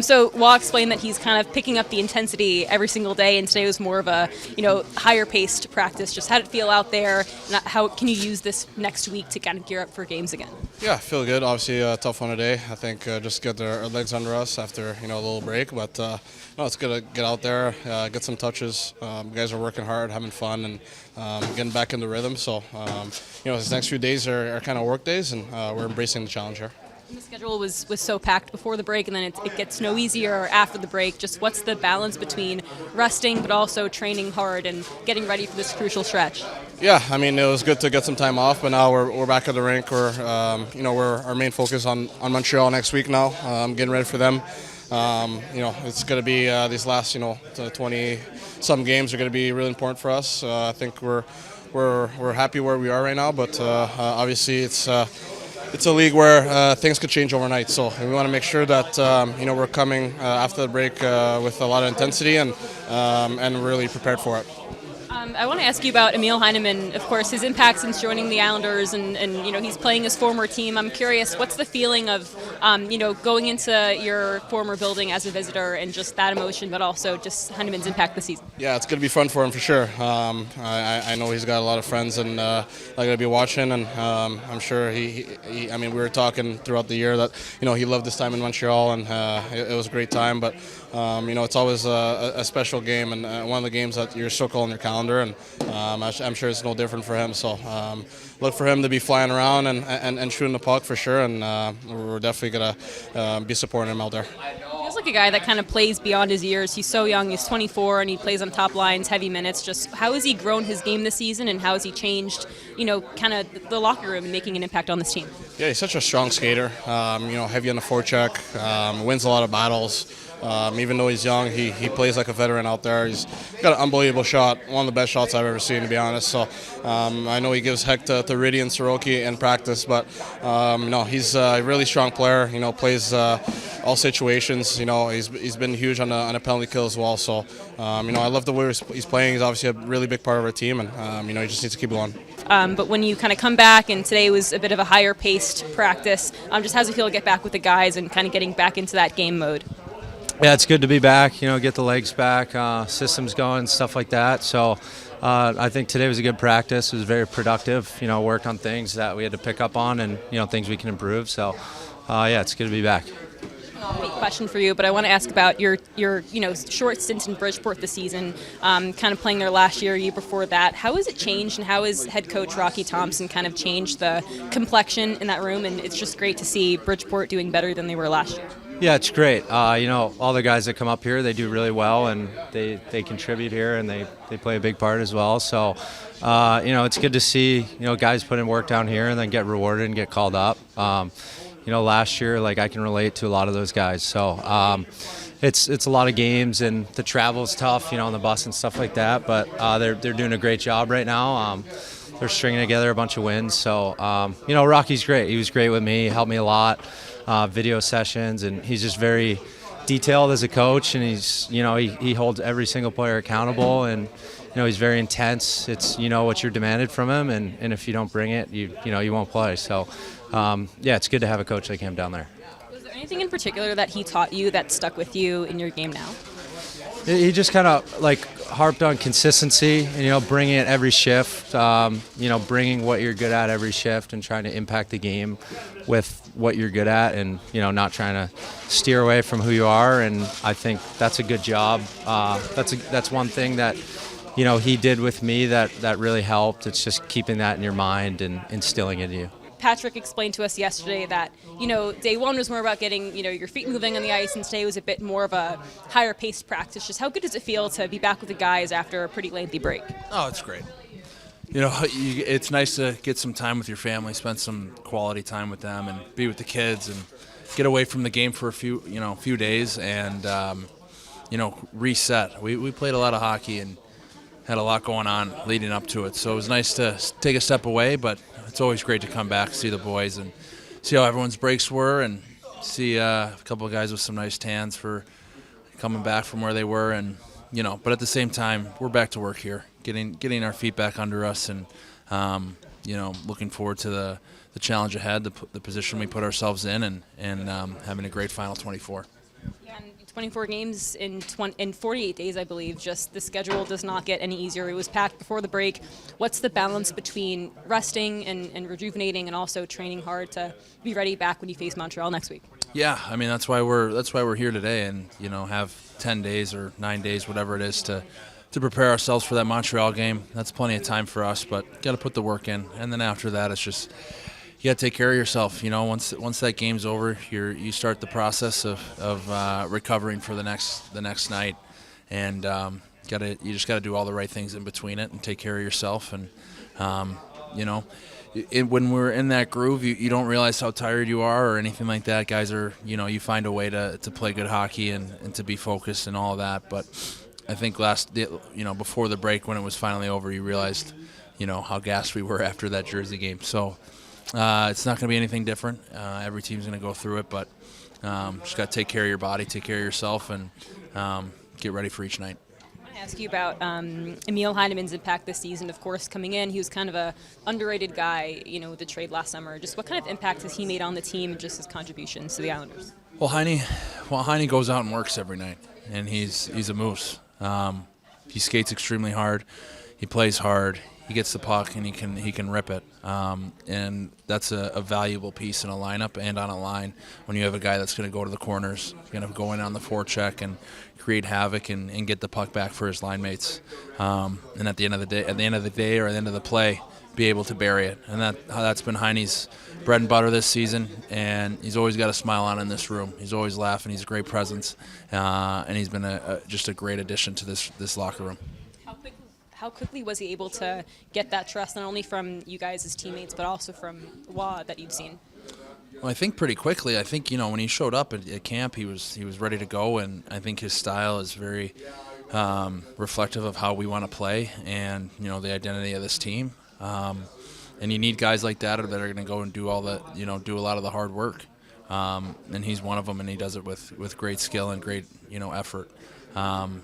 So Wall explained that he's kind of picking up the intensity every single day, and today was more of a higher paced practice. Just how did it feel out there, and how can you use this next week to kind of gear up for games again? Yeah, I feel good. Obviously, a tough one today. I think just get our legs under us after a little break, but no, it's good to get out there, get some touches. Guys are working hard, having fun, and getting back in the rhythm. So these next few days are kind of work days, and we're embracing the challenge here. The schedule was so packed before the break, and then it gets no easier after the break. Just what's the balance between resting but also training hard and getting ready for this crucial stretch? Yeah, I mean, it was good to get some time off, but now we're back at the rink. We're our main focus on Montreal next week now. Getting ready for them. It's going to be these last 20-some games are going to be really important for us. I think we're happy where we are right now, but obviously it's a league where things could change overnight, so we want to make sure that we're coming after the break with a lot of intensity and really prepared for it. I want to ask you about Emil Heineman, of course, his impact since joining the Islanders, and he's playing his former team. I'm curious, what's the feeling of going into your former building as a visitor and just that emotion, but also just Heineman's impact this season? Yeah, it's going to be fun for him for sure. I know he's got a lot of friends and they're going to be watching, and I'm sure we were talking throughout the year that he loved this time in Montreal, and it was a great time, but it's always a special game, and one of the games that you're circling on your calendar, and I'm sure it's no different for him. So look for him to be flying around and shooting the puck for sure, and we're definitely going to be supporting him out there. He feels like a guy that kind of plays beyond his years. He's so young. He's 24, and he plays on top lines, heavy minutes. Just how has he grown his game this season, and how has he changed, kind of the locker room and making an impact on this team? Yeah, he's such a strong skater. Heavy on the forecheck, wins a lot of battles. Even though he's young, he plays like a veteran out there. He's got an unbelievable shot, one of the best shots I've ever seen, to be honest. So I know he gives heck to Riddy and Soroki in practice, but he's a really strong player. Plays all situations. He's been huge on a penalty kill as well. So I love the way he's playing. He's obviously a really big part of our team, and he just needs to keep going. But when you kind of come back, and today was a bit of a higher paced practice, just how does it feel to get back with the guys and kind of getting back into that game mode? Yeah, it's good to be back, get the legs back, systems going, stuff like that. So I think today was a good practice. It was very productive, worked on things that we had to pick up on and, things we can improve. So, it's good to be back. Big question for you, but I want to ask about your short stint in Bridgeport this season, kind of playing there last year before that. How has it changed, and how has head coach Rocky Thompson kind of changed the complexion in that room? And it's just great to see Bridgeport doing better than they were last year. Yeah, it's great. All the guys that come up here, they do really well, and they contribute here, and they play a big part as well. So, it's good to see, guys put in work down here and then get rewarded and get called up. Last year, I can relate to a lot of those guys. So, it's a lot of games, and the travel's tough, on the bus and stuff like that. But they're doing a great job right now. They're stringing together a bunch of wins. So, Rocky's great. He was great with me. He helped me a lot. Video sessions, and he's just very detailed as a coach, and he's he holds every single player accountable, and he's very intense. It's what you're demanded from him, and if you don't bring it, you won't play. So it's good to have a coach like him down there. Was there anything in particular that he taught you that stuck with you in your game now? He just kind of harped on consistency, and bringing it every shift, bringing what you're good at every shift and trying to impact the game with what you're good at, and not trying to steer away from who you are. And I think that's a good job. That's one thing that he did with me that really helped. It's just keeping that in your mind and instilling it in you. Patrick explained to us yesterday that, day one was more about getting, your feet moving on the ice, and today was a bit more of a higher paced practice. Just how good does it feel to be back with the guys after a pretty lengthy break? Oh, it's great. It's nice to get some time with your family, spend some quality time with them, and be with the kids, and get away from the game for a few days, and reset. We played a lot of hockey and had a lot going on leading up to it, so it was nice to take a step away, but it's always great to come back, see the boys, and see how everyone's breaks were, and see a couple of guys with some nice tans for coming back from where they were, and but at the same time, we're back to work here, getting our feet back under us, and looking forward to the challenge ahead, the position we put ourselves in, and having a great final 24. Yeah, and 24 games in 48 days, I believe. Just the schedule does not get any easier. It was packed before the break. What's the balance between resting and rejuvenating, and also training hard to be ready back when you face Montreal next week? Yeah, I mean that's why we're here today, and have 10 days or 9 days, whatever it is, to prepare ourselves for that Montreal game. That's plenty of time for us, but got to put the work in, and then after that, it's just you got to take care of yourself. Once that game's over, you start the process of recovering for the next night, and you just got to do all the right things in between it and take care of yourself. And when we're in that groove, you don't realize how tired you are or anything like that. Guys are, you find a way to play good hockey and to be focused and all of that. But I think before the break, when it was finally over, you realized, how gassed we were after that Jersey game. So it's not going to be anything different. Every team's going to go through it, but just got to take care of your body, take care of yourself, and get ready for each night. I want to ask you about Emil Heineman's impact this season. Of course, coming in, he was kind of a underrated guy, with the trade last summer. Just what kind of impact has he made on the team and just his contributions to the Islanders? Well, Heine goes out and works every night, and he's a moose. He skates extremely hard. He plays hard. He gets the puck and he can rip it, and that's a valuable piece in a lineup and on a line when you have a guy that's going to go to the corners, going to go in on the forecheck and create havoc and get the puck back for his line mates, and at the end of the day or at the end of the play, be able to bury it. And that's been Heine's bread and butter this season, and he's always got a smile on in this room. He's always laughing. He's a great presence, and he's been just a great addition to this locker room. How quickly was he able to get that trust, not only from you guys as teammates, but also from Waugh that you've seen? Well, I think pretty quickly. I think when he showed up at camp, he was ready to go, and I think his style is very reflective of how we want to play, and the identity of this team. And you need guys like that are going to go and do all the do a lot of the hard work, and he's one of them, and he does it with great skill and great effort.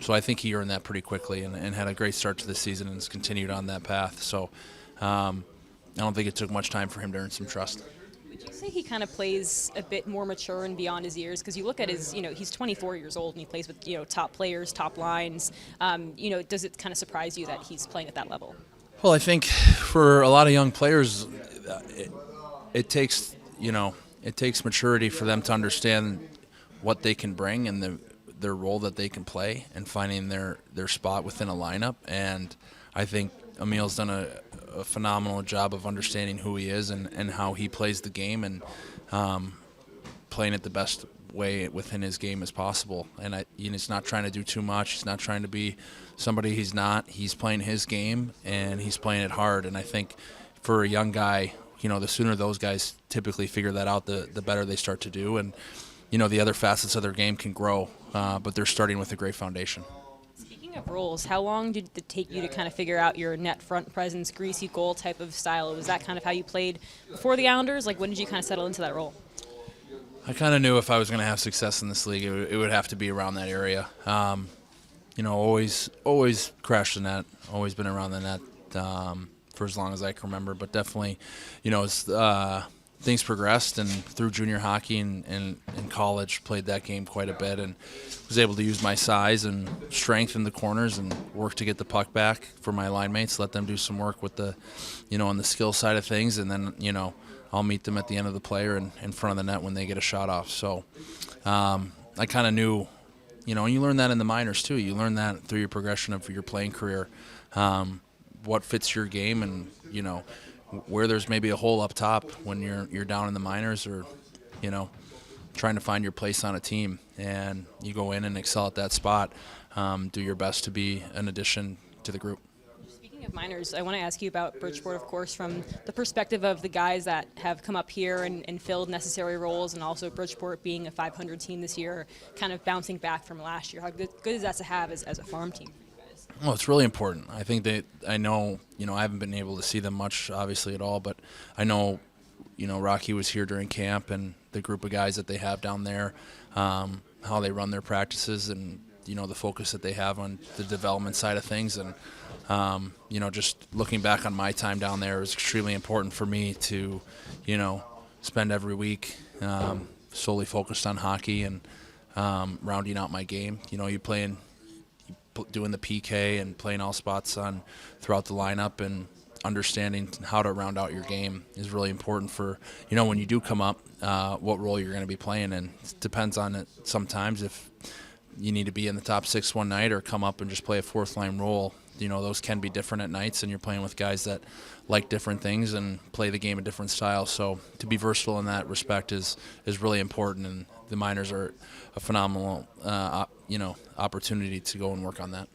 So I think he earned that pretty quickly and had a great start to the season and has continued on that path. So I don't think it took much time for him to earn some trust. Would you say he kind of plays a bit more mature and beyond his years? Because you look at his, he's 24 years old and he plays with, top players, top lines. Does it kind of surprise you that he's playing at that level? Well, I think for a lot of young players, it takes maturity for them to understand what they can bring and their role that they can play and finding their spot within a lineup. And I think Emil's done a phenomenal job of understanding who he is and how he plays the game and playing it the best way within his game as possible. And he's not trying to do too much. He's not trying to be somebody he's not. He's playing his game and he's playing it hard. And I think for a young guy, the sooner those guys typically figure that out, the better they start to do. And the other facets of their game can grow, but they're starting with a great foundation. Speaking of roles, how long did it take you to kind of figure out your net front presence, greasy goal type of style? Was that kind of how you played before the Islanders? Like, when did you kind of settle into that role? I kind of knew if I was going to have success in this league, it would have to be around that area. Always crashed the net, always been around the net for as long as I can remember, but definitely, as things progressed and through junior hockey and in college, played that game quite a bit and was able to use my size and strength in the corners and work to get the puck back for my line mates, let them do some work with the, on the skill side of things, and then, I'll meet them at the end of the play or in front of the net when they get a shot off. So I kind of knew, and you learn that in the minors too. You learn that through your progression of your playing career, what fits your game and, where there's maybe a hole up top when you're down in the minors or, trying to find your place on a team, and you go in and excel at that spot, do your best to be an addition to the group. Speaking of minors, I want to ask you about Bridgeport, of course, from the perspective of the guys that have come up here and filled necessary roles, and also Bridgeport being a 500 team this year, kind of bouncing back from last year. How good is that to have as a farm team? Well, it's really important. I think I know, I haven't been able to see them much, obviously, at all, but I know, Rocky was here during camp and the group of guys that they have down there, how they run their practices and, the focus that they have on the development side of things. And, just looking back on my time down there, it was extremely important for me to, spend every week solely focused on hockey and rounding out my game. You doing the PK and playing all spots on throughout the lineup and understanding how to round out your game is really important for, when you do come up, what role you're going to be playing. And it depends on it sometimes if you need to be in the top 6 one night or come up and just play a fourth line role. Those can be different at nights, and you're playing with guys that like different things and play the game a different style. So to be versatile in that respect is really important, and the minors are a phenomenal opportunity to go and work on that.